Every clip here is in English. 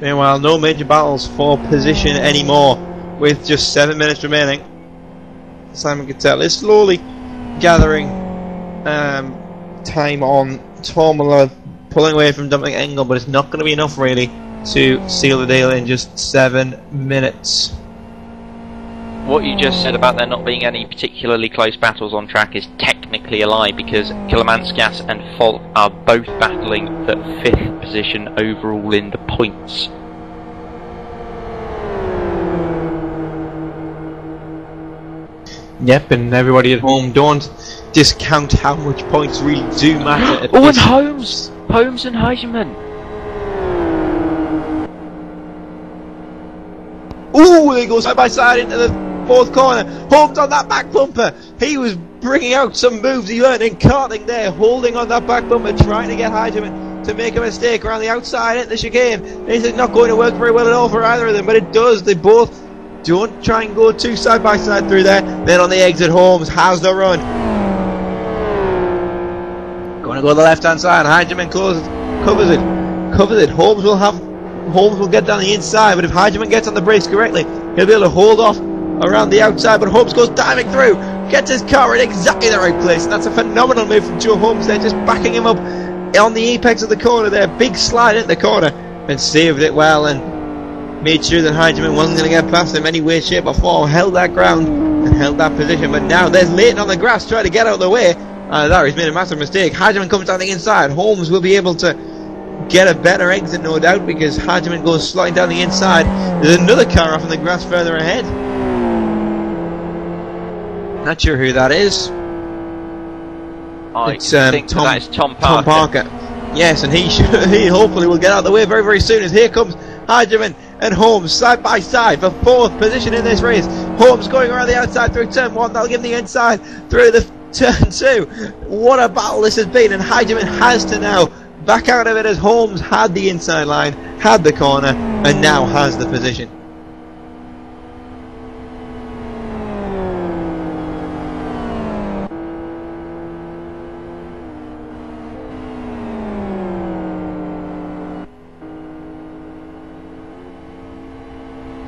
Meanwhile, no major battles for position anymore, with just 7 minutes remaining. Simon GTAL is slowly gathering time on Tormala, pulling away from Dominic Engel, but it's not going to be enough really to seal the deal in just 7 minutes. What you just said about there not being any particularly close battles on track is technically a lie, because Kilamanskas and Folk are both battling for 5th position overall in the points. Yep, and everybody at home, don't discount how much points really do matter. Oh, and Holmes and Heijman. Ooh, they go side by side into the 4th corner. Holmes on that back bumper. He was bringing out some moves he learned in karting there, holding on that back bumper, trying to get Heijman to make a mistake around the outside at the chicane. This is not going to work very well at all for either of them, but it does. They both don't try and go too side by side through there. Then on the exit, Holmes has the run. Going to go to the left hand side. Heijman covers it. Holmes will get down the inside, but if Heijman gets on the brakes correctly, he'll be able to hold off around the outside. But Holmes goes diving through, gets his car in exactly the right place, and that's a phenomenal move from Joe Holmes there, just backing him up on the apex of the corner there. Big slide in the corner, and saved it well, and made sure that Heijman wasn't going to get past him any way, shape or form. Held that ground and held that position, but now there's Leighton on the grass trying to get out of the way. There he's made a massive mistake. Heijman comes down the inside. Holmes will be able to get a better exit, no doubt, because Heijman goes sliding down the inside. There's another car off in the grass further ahead. Not sure who that is. I think that is Tom Parker. Yes, and he hopefully will get out of the way very, very soon, as here comes Heijman and Holmes side by side for 4th position in this race. Holmes going around the outside through turn 1, that'll give him the inside through the turn 2. What a battle this has been, and Heijman has to now back out of it, as Holmes had the inside line, had the corner, and now has the position.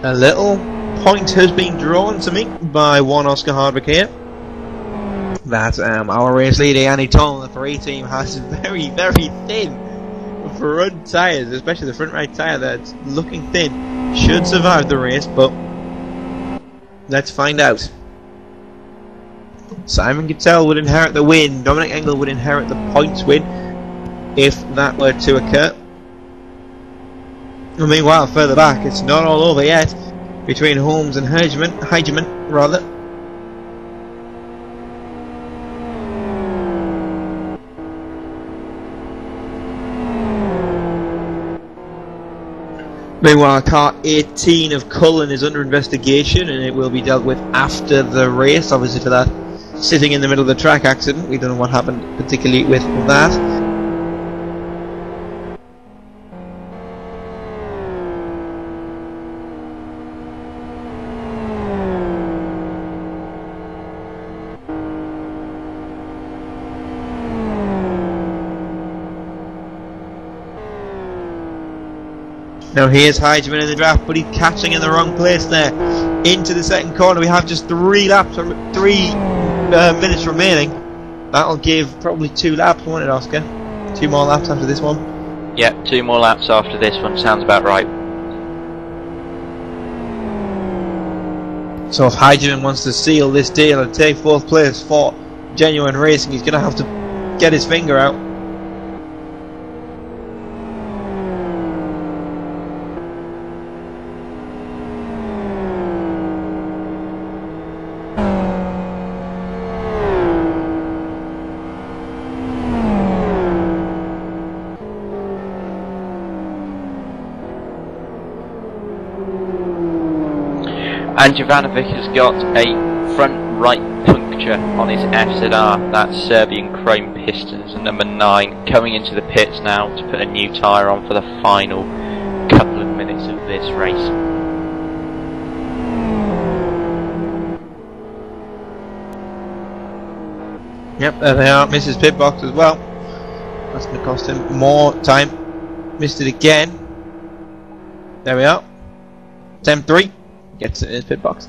A little point has been drawn to me by one Oscar Hardwick here, that our race leader Annie Tom, the 3 team, has very, very thin front tyres, especially the front right tyre that's looking thin. Should survive the race, but let's find out. Simon GTAL would inherit the win. Dominic Engel would inherit the points win if that were to occur. And meanwhile, further back, it's not all over yet between Holmes and Heijman rather. Meanwhile, car 18 of Cullen is under investigation, and it will be dealt with after the race, obviously, for that sitting in the middle of the track accident. We don't know what happened particularly with that. Now here's Heijman in the draft, but he's catching in the wrong place there. Into the 2nd corner. We have just 3 minutes remaining. That'll give probably 2 laps, won't it, Oscar? 2 more laps after this one? Yeah, 2 more laps after this one, sounds about right. So if Heijman wants to seal this deal and take 4th place for Genuine Racing, he's going to have to get his finger out. And Jovanovic has got a front right puncture on his FZR. That's Serbian chrome pistons, and number 9 coming into the pits now to put a new tyre on for the final couple of minutes of this race. Yep, there they are. Misses pit box as well. That's going to cost him more time. Missed it again. There we are. Attempt 3 gets in his pit box.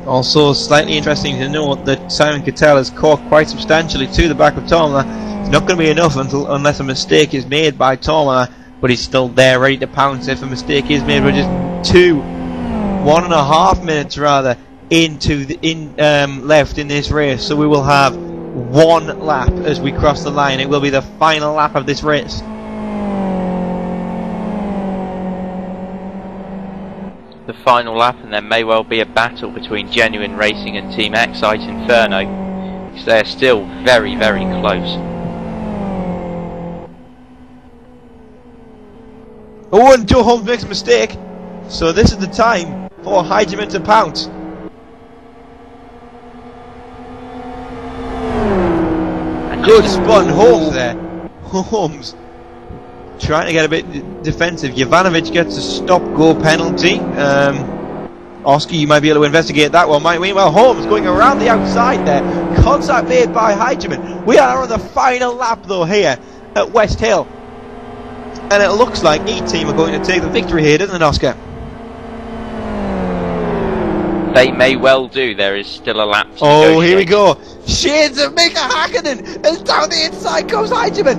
Also, slightly interesting to note that Simon GTAL has caught quite substantially to the back of Tomala. It's not going to be enough unless a mistake is made by Tomala, but he's still there, ready to pounce if a mistake is made. We're just 1.5 minutes rather left in this race, so we will have 1 lap as we cross the line. It will be the final lap of this race. The final lap, and there may well be a battle between Genuine Racing and Team Excite Inferno, because they are still very, very close. Oh, and Joe Holmes makes a mistake, so this is the time for Heigeman to pounce. Good spot, Holmes there. Holmes trying to get a bit defensive. Jovanovic gets a stop-go penalty. Oscar, you might be able to investigate that one, might we? Well, Holmes going around the outside there. Contact made by Heigeman. We are on the final lap, though, here at Westhill. And it looks like E-Team are going to take the victory here, doesn't it, Oscar? They may well do. There is still a lap to Oh, here we go. Shades of Mika Hakkinen. And down the inside goes Heigeman.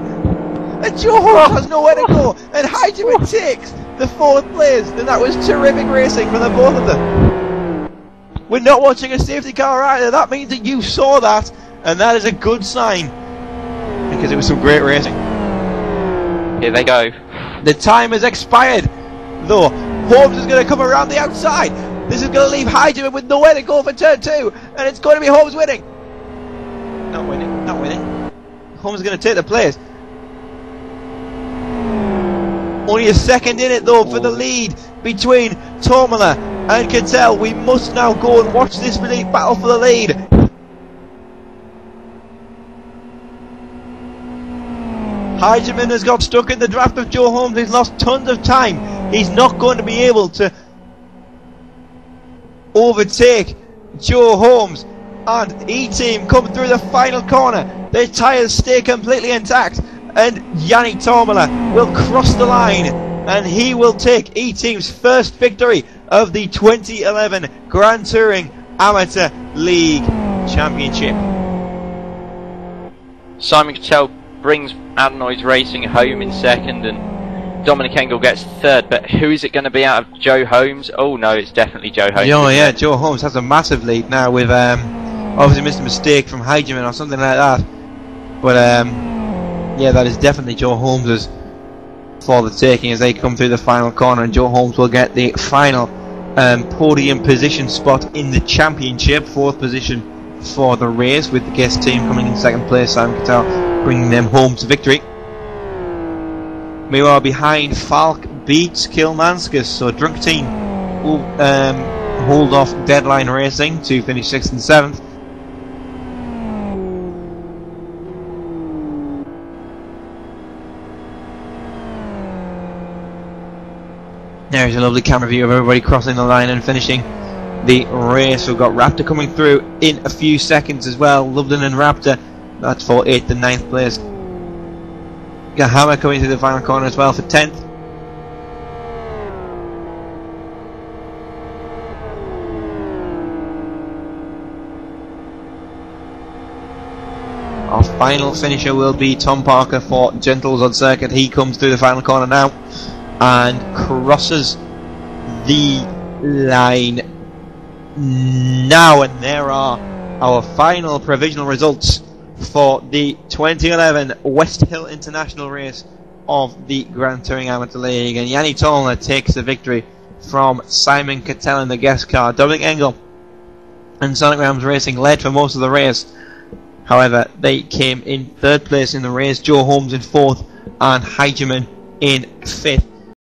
And Joe Holmes has nowhere to go. And Heigeman takes the 4th place. And that was terrific racing from the both of them. We're not watching a safety car either. That means that you saw that. And that is a good sign. Because it was some great racing. Here they go. The time has expired. Though Holmes is going to come around the outside. This is going to leave Heigeman with nowhere to go for turn 2. And it's going to be Holmes winning. Not winning. Not winning. Holmes is going to take the place. Only a second in it though for the lead between Tomala and GTAL. We must now go and watch this relief battle for the lead. Heigeman has got stuck in the draft of Joe Holmes. He's lost tons of time. He's not going to be able to overtake Joe Holmes. And E-Team come through the final corner. Their tyres stay completely intact. And Yanni Tomala will cross the line. And he will take E-Team's first victory of the 2011 Grand Touring Amateur League Championship. Simon GTAL brings Adenoids Racing home in 2nd, and Dominic Engel gets 3rd, but who is it going to be out of Joe Holmes? Oh no, it's definitely Joe Holmes. Oh yeah, Joe Holmes has a massive lead now with obviously missed a mistake from Heigeman or something like that. But yeah, that is definitely Joe Holmes' for the taking as they come through the final corner, and Joe Holmes will get the final podium position spot in the championship, 4th position for the race, with the guest team coming in 2nd place, Simon GTAL bringing them home to victory. Meanwhile, behind Falk beats Kilmanskas, so Drunk Team will hold off Deadline Racing to finish 6th and 7th. There's a lovely camera view of everybody crossing the line and finishing the race. We've got Raptor coming through in a few seconds as well. Loveland and Raptor, that's for 8th and 9th place. Got Hammer coming through the final corner as well for 10th. Our final finisher will be Tom Parker for Gentles on Circuit. He comes through the final corner now and crosses the line now, and there are our final provisional results for the 2011 Westhill International race of the Grand Touring Amateur League. And Yanni Tomala takes the victory from Simon GTAL in the guest car. Dominic Engel and Sonic Rams Racing led for most of the race. However, they came in 3rd place in the race. Joe Holmes in 4th and Heigeman in 5th.